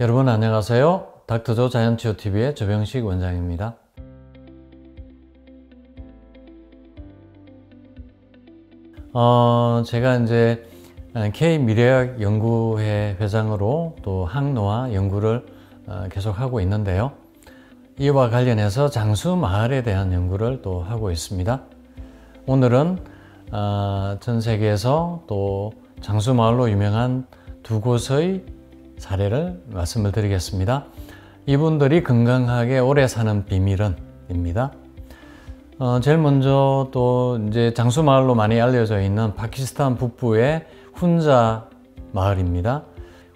여러분 안녕하세요. 닥터조 자연치유TV의 조병식 원장입니다. 제가 이제 K미래학 연구회 회장으로 또 항노화 연구를 계속하고 있는데요. 이와 관련해서 장수마을에 대한 연구를 또 하고 있습니다. 오늘은 전 세계에서 또 장수마을로 유명한 두 곳의 사례를 말씀을 드리겠습니다. 이분들이 건강하게 오래 사는 비밀은 입니다. 제일 먼저 또 이제 장수마을로 많이 알려져 있는 파키스탄 북부의 훈자 마을입니다.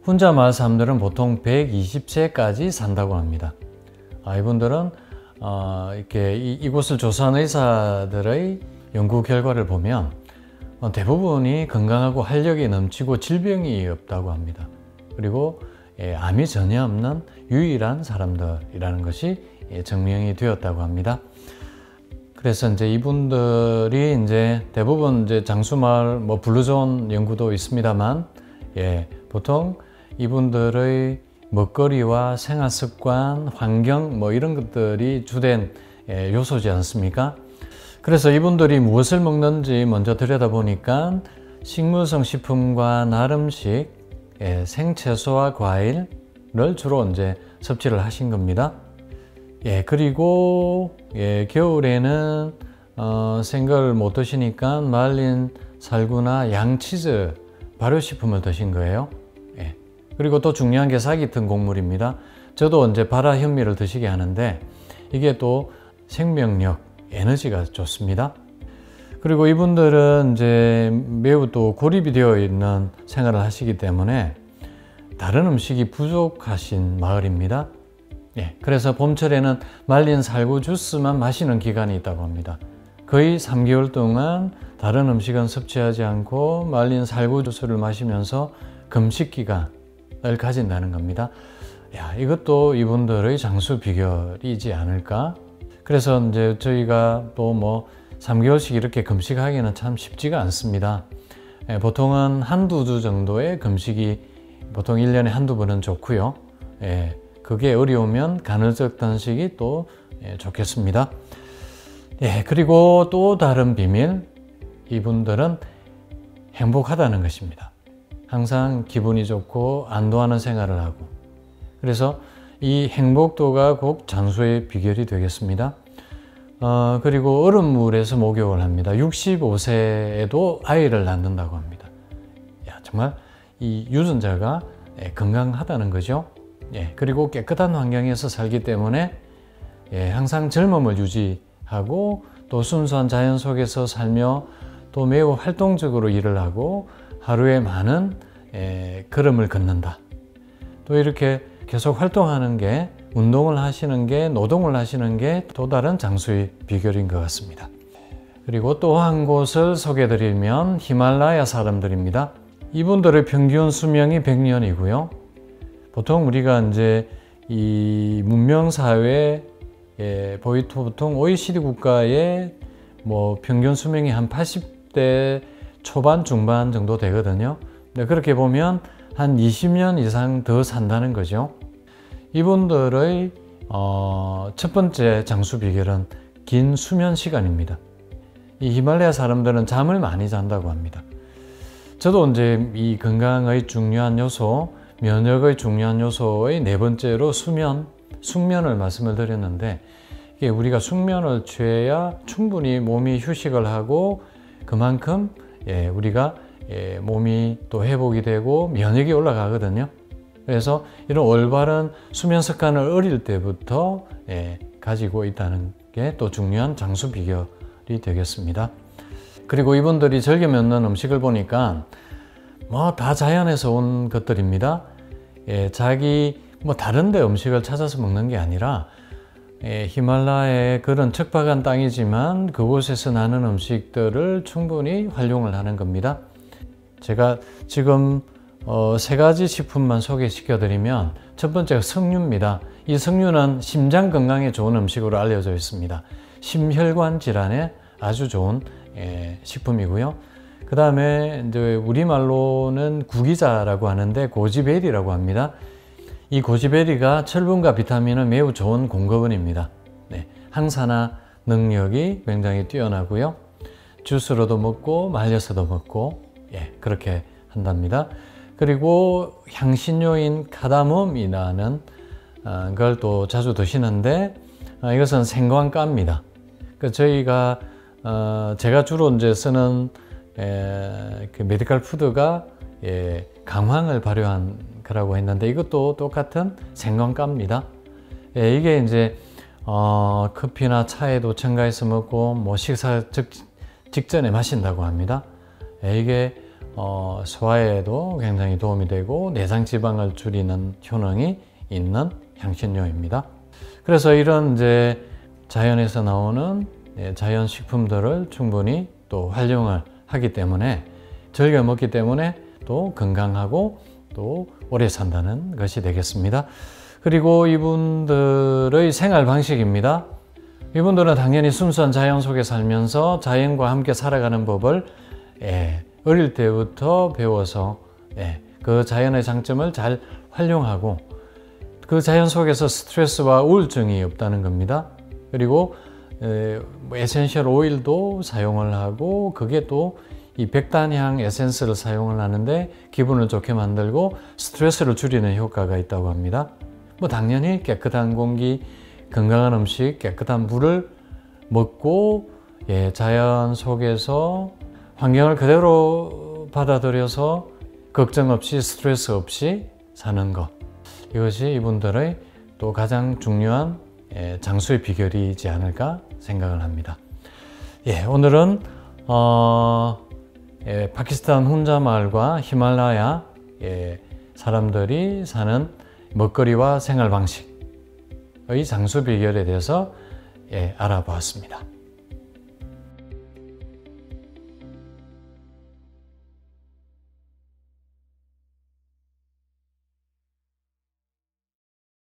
훈자 마을 사람들은 보통 120세까지 산다고 합니다. 이분들은 이렇게 이곳을 조사한 의사들의 연구 결과를 보면 대부분이 건강하고 활력이 넘치고 질병이 없다고 합니다. 그리고 암이 전혀 없는 유일한 사람들이라는 것이 증명이 되었다고 합니다. 그래서 이제 이분들이 이제 대부분 이제 장수마을 블루존 연구도 있습니다만, 보통 이분들의 먹거리와 생활습관, 환경 이런 것들이 주된 요소지 않습니까? 그래서 이분들이 무엇을 먹는지 먼저 들여다보니까 식물성 식품과 나름식, 생채소와 과일을 주로 이제 섭취를 하신 겁니다. 그리고 겨울에는 생걸 못 드시니까 말린 살구나 양치즈 발효식품을 드신 거예요. 그리고 또 중요한 게 사기튼 곡물입니다. 저도 이제 발화 현미를 드시게 하는데 이게 또 생명력, 에너지가 좋습니다. 그리고 이분들은 이제 매우 또 고립이 되어 있는 생활을 하시기 때문에 다른 음식이 부족하신 마을입니다. 그래서 봄철에는 말린 살구 주스만 마시는 기간이 있다고 합니다. 거의 3개월 동안 다른 음식은 섭취하지 않고 말린 살구 주스를 마시면서 금식 기간을 가진다는 겁니다. 이것도 이분들의 장수 비결이지 않을까? 그래서 이제 저희가 또 3개월씩 이렇게 금식하기는 참 쉽지가 않습니다. 보통은 한두 주 정도의 금식이 보통 1년에 한두 번은 좋고요. 그게 어려우면 간헐적 단식이 또 좋겠습니다. 그리고 또 다른 비밀, 이분들은 행복하다는 것입니다. 항상 기분이 좋고 안도하는 생활을 하고, 그래서 이 행복도가 꼭 장수의 비결이 되겠습니다. 그리고 얼음물에서 목욕을 합니다. 65세에도 아이를 낳는다고 합니다. 정말 이 유전자가 건강하다는 거죠. 그리고 깨끗한 환경에서 살기 때문에 항상 젊음을 유지하고 또 순수한 자연 속에서 살며 또 매우 활동적으로 일을 하고 하루에 많은 걸음을 걷는다. 또 이렇게 계속 활동하는 게, 운동을 하시는 게, 노동을 하시는 게 또 다른 장수의 비결인 것 같습니다. 그리고 또 한 곳을 소개해 드리면 히말라야 사람들입니다. 이분들의 평균 수명이 100년이고요. 보통 우리가 이제 이 문명사회, 보통 OECD 국가의 평균 수명이 한 80대 초반, 중반 정도 되거든요. 그렇게 보면 한 20년 이상 더 산다는 거죠. 이분들의 첫 번째 장수 비결은 긴 수면 시간입니다. 이 히말라야 사람들은 잠을 많이 잔다고 합니다. 저도 이제 이 건강의 중요한 요소, 면역의 중요한 요소의 네 번째로 숙면을 말씀을 드렸는데, 이게 우리가 숙면을 취해야 충분히 몸이 휴식을 하고 그만큼 우리가 몸이 또 회복이 되고 면역이 올라가거든요. 그래서 이런 올바른 수면 습관을 어릴 때부터 가지고 있다는 게 또 중요한 장수 비결이 되겠습니다. 그리고 이분들이 즐겨 먹는 음식을 보니까 다 자연에서 온 것들입니다. 자기 다른 데 음식을 찾아서 먹는 게 아니라 히말라야의 그런 척박한 땅이지만 그곳에서 나는 음식들을 충분히 활용을 하는 겁니다. 제가 지금 3가지 식품만 소개시켜 드리면, 첫 번째가 석류입니다. 이 석류는 심장 건강에 좋은 음식으로 알려져 있습니다. 심혈관 질환에 아주 좋은 식품이고요. 그 다음에 이제 우리말로는 구기자라고 하는데 고지베리라고 합니다. 이 고지베리가 철분과 비타민은 매우 좋은 공급원입니다. 네, 항산화 능력이 굉장히 뛰어나고요. 주스로도 먹고 말려서도 먹고 그렇게 한답니다. 그리고 향신료인 카다멈이라는 걸 또 자주 드시는데 이것은 생강가입니다. 저희가 제가 주로 이제 쓰는 그 메디컬 푸드가 강황을 발효한 거라고 했는데 이것도 똑같은 생강가입니다. 이게 이제 커피나 차에도 첨가해서 먹고 뭐 식사 직전에 마신다고 합니다. 이게 소화에도 굉장히 도움이 되고 내장 지방을 줄이는 효능이 있는 향신료입니다. 그래서 이런 이제 자연에서 나오는 자연 식품들을 충분히 또 활용을 하기 때문에 즐겨 먹기 때문에 또 건강하고 또 오래 산다는 것이 되겠습니다. 그리고 이분들의 생활 방식입니다. 이분들은 당연히 순수한 자연 속에 살면서 자연과 함께 살아가는 법을 어릴 때부터 배워서 그 자연의 장점을 잘 활용하고 그 자연 속에서 스트레스와 우울증이 없다는 겁니다. 그리고 에센셜 오일도 사용을 하고 그게 또 이 백단향 에센스를 사용을 하는데 기분을 좋게 만들고 스트레스를 줄이는 효과가 있다고 합니다. 뭐 당연히 깨끗한 공기, 건강한 음식, 깨끗한 물을 먹고 자연 속에서 환경을 그대로 받아들여서 걱정 없이 스트레스 없이 사는 것, 이것이 이분들의 또 가장 중요한 장수의 비결이지 않을까 생각을 합니다. 오늘은 파키스탄 훈자 마을과 히말라야 사람들이 사는 먹거리와 생활 방식의 장수 비결에 대해서 알아보았습니다.